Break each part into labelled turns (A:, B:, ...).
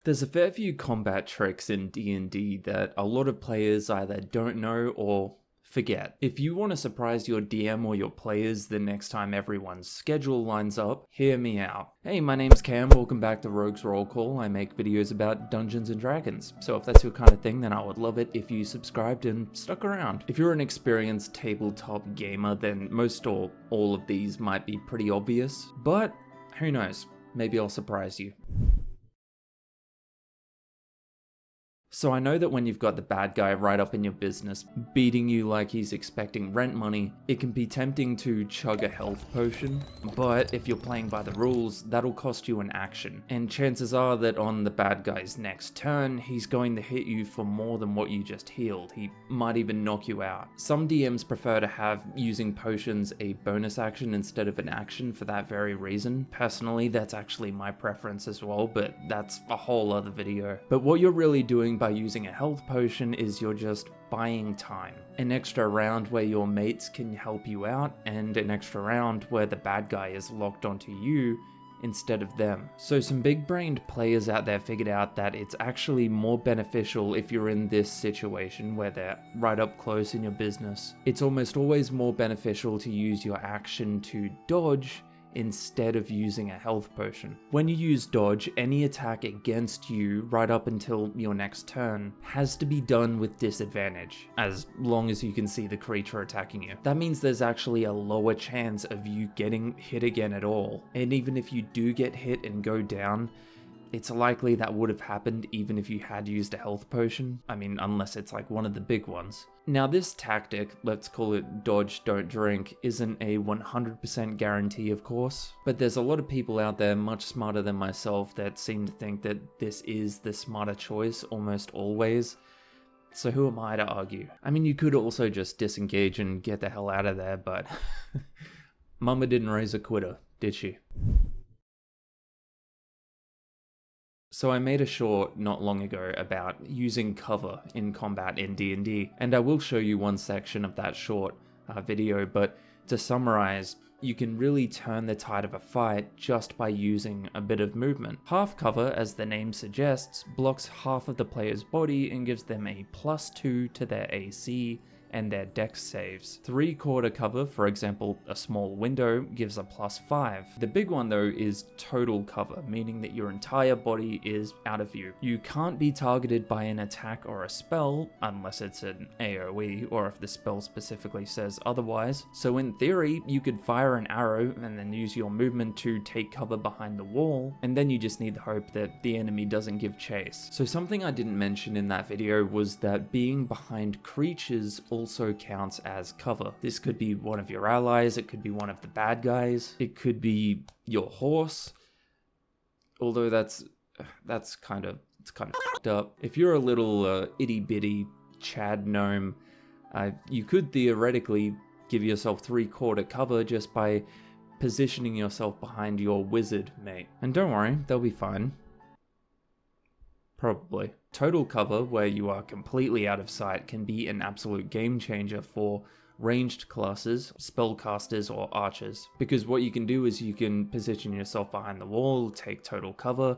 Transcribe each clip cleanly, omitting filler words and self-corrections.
A: There's a fair few combat tricks in D&D that a lot of players either don't know or forget. If you want to surprise your DM or your players the next time everyone's schedule lines up, hear me out. Hey, my name's Cam, welcome back to Rogue's Roll Call. I make videos about Dungeons and Dragons, so if that's your kind of thing, then I would love it if you subscribed and stuck around. If you're an experienced tabletop gamer, then most or all of these might be pretty obvious, but who knows, maybe I'll surprise you. So I know that when you've got the bad guy right up in your business, beating you like he's expecting rent money, it can be tempting to chug a health potion, but if you're playing by the rules, that'll cost you an action. And chances are that on the bad guy's next turn, he's going to hit you for more than what you just healed. He might even knock you out. Some DMs prefer to have using potions a bonus action instead of an action for that very reason. Personally, that's actually my preference as well, but that's a whole other video. But what you're really doing by using a health potion is you're just buying time. An extra round where your mates can help you out, and an extra round where the bad guy is locked onto you instead of them. So some big-brained players out there figured out that it's actually more beneficial if you're in this situation where they're right up close in your business. It's almost always more beneficial to use your action to dodge instead of using a health potion. When you use dodge, any attack against you right up until your next turn has to be done with disadvantage, as long as you can see the creature attacking you. That means there's actually a lower chance of you getting hit again at all, and even if you do get hit and go down, it's likely that would have happened even if you had used a health potion. I mean, unless it's like one of the big ones. Now this tactic, let's call it dodge, don't drink, isn't a 100% guarantee of course, but there's a lot of people out there much smarter than myself that seem to think that this is the smarter choice almost always. So who am I to argue? I mean, you could also just disengage and get the hell out of there, but Mama didn't raise a quitter, did she? So I made a short not long ago about using cover in combat in D&D, and I will show you one section of that short video, but to summarize, you can really turn the tide of a fight just by using a bit of movement. Half cover, as the name suggests, blocks half of the player's body and gives them a +2 to their AC and their dex saves. 3/4 cover, for example a small window, gives a +5. The big one though is total cover, meaning that your entire body is out of view. You can't be targeted by an attack or a spell, unless it's an AoE or if the spell specifically says otherwise. So in theory, you could fire an arrow and then use your movement to take cover behind the wall, and then you just need to hope that the enemy doesn't give chase. So something I didn't mention in that video was that being behind creatures also counts as cover. This could be one of your allies, it could be one of the bad guys, it could be your horse, although that's kind of fucked up. If you're a little itty bitty Chad gnome, you could theoretically give yourself 3/4 cover just by positioning yourself behind your wizard mate. And don't worry, they'll be fine. Probably. Total cover, where you are completely out of sight, can be an absolute game changer for ranged classes, spellcasters, or archers. Because what you can do is you can position yourself behind the wall, take total cover.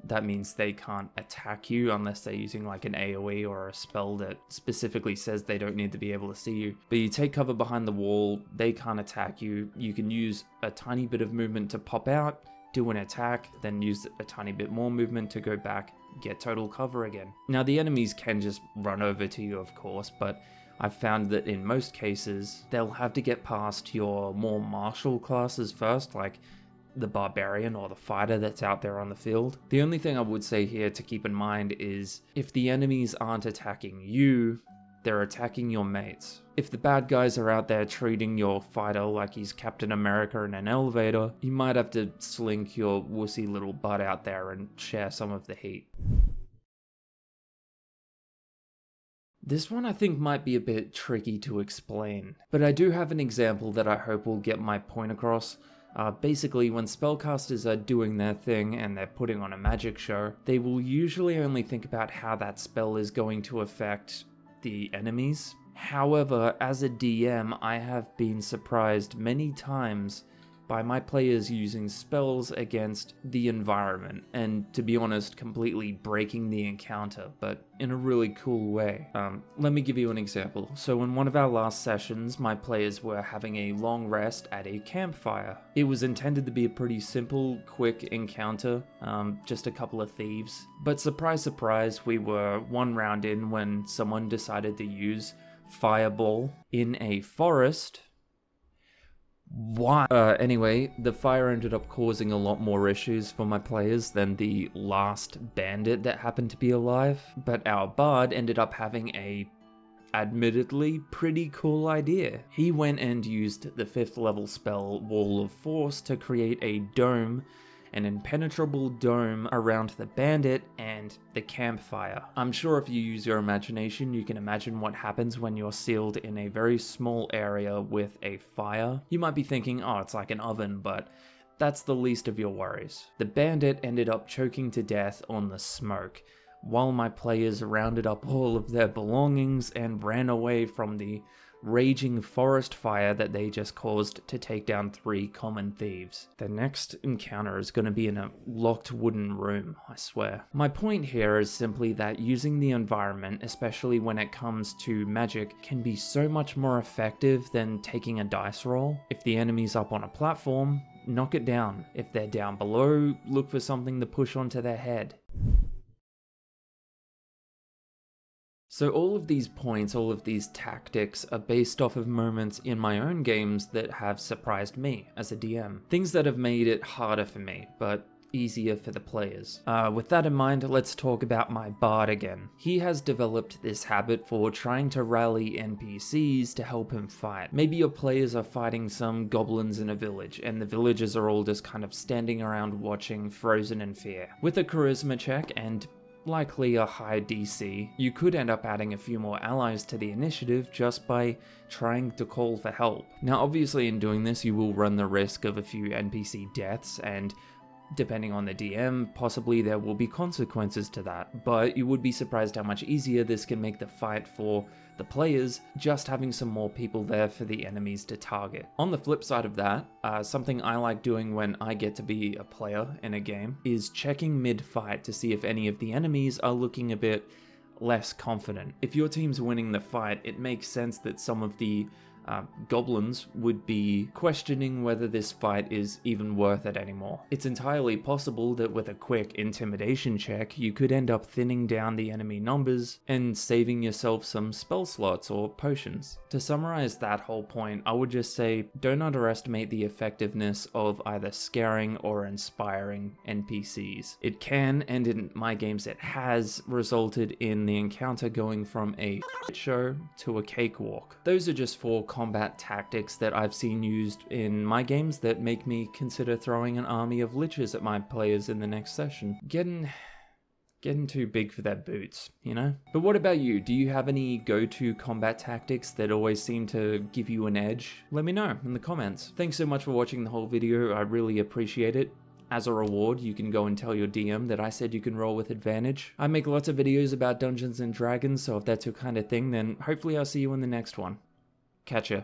A: That means they can't attack you unless they're using like an AoE or a spell that specifically says they don't need to be able to see you. But you take cover behind the wall, they can't attack you. You can use a tiny bit of movement to pop out, do an attack, then use a tiny bit more movement to go back, get total cover again. Now the enemies can just run over to you of course, but I've found that in most cases they'll have to get past your more martial classes first, like the barbarian or the fighter that's out there on the field. The only thing I would say here to keep in mind is if the enemies aren't attacking you, they're attacking your mates. If the bad guys are out there treating your fighter like he's Captain America in an elevator, you might have to slink your wussy little butt out there and share some of the heat. This one I think might be a bit tricky to explain, but I do have an example that I hope will get my point across. Basically, when spellcasters are doing their thing and they're putting on a magic show, they will usually only think about how that spell is going to affect the enemies. However, as a DM, I have been surprised many times by my players using spells against the environment, and to be honest, completely breaking the encounter, but in a really cool way. Let me give you an example. So in one of our last sessions, my players were having a long rest at a campfire. It was intended to be a pretty simple, quick encounter, just a couple of thieves. But surprise, surprise, we were one round in when someone decided to use Fireball in a forest. Why? Anyway, the fire ended up causing a lot more issues for my players than the last bandit that happened to be alive, but our bard ended up having a admittedly pretty cool idea. He went and used the 5th level spell Wall of Force to create a dome, an impenetrable dome around the bandit and the campfire. I'm sure if you use your imagination, you can imagine what happens when you're sealed in a very small area with a fire. You might be thinking, oh, it's like an oven, but that's the least of your worries. The bandit ended up choking to death on the smoke, while my players rounded up all of their belongings and ran away from the raging forest fire that they just caused to take down 3 common thieves. The next encounter is going to be in a locked wooden room, I swear. My point here is simply that using the environment, especially when it comes to magic, can be so much more effective than taking a dice roll. If the enemy's up on a platform, knock it down. If they're down below, look for something to push onto their head. So all of these points, all of these tactics are based off of moments in my own games that have surprised me as a DM. Things that have made it harder for me, but easier for the players. With that in mind, let's talk about my bard again. He has developed this habit for trying to rally NPCs to help him fight. Maybe your players are fighting some goblins in a village, and the villagers are all just kind of standing around watching, frozen in fear. With a charisma check and likely a high DC, you could end up adding a few more allies to the initiative just by trying to call for help. Now obviously in doing this you will run the risk of a few NPC deaths, and depending on the DM, possibly there will be consequences to that, but you would be surprised how much easier this can make the fight for the players, just having some more people there for the enemies to target. On the flip side of that, something I like doing when I get to be a player in a game is checking mid-fight to see if any of the enemies are looking a bit less confident. If your team's winning the fight, it makes sense that some of the goblins would be questioning whether this fight is even worth it anymore. It's entirely possible that with a quick intimidation check, you could end up thinning down the enemy numbers and saving yourself some spell slots or potions. To summarize that whole point, I would just say don't underestimate the effectiveness of either scaring or inspiring NPCs. It can, and in my games it has, resulted in the encounter going from a show to a cakewalk. Those are just 4 combat tactics that I've seen used in my games that make me consider throwing an army of liches at my players in the next session. Getting too big for their boots, you know? But what about you? Do you have any go-to combat tactics that always seem to give you an edge? Let me know in the comments. Thanks so much for watching the whole video, I really appreciate it. As a reward, you can go and tell your DM that I said you can roll with advantage. I make lots of videos about Dungeons and Dragons, so if that's your kind of thing, then hopefully I'll see you in the next one. Catch ya.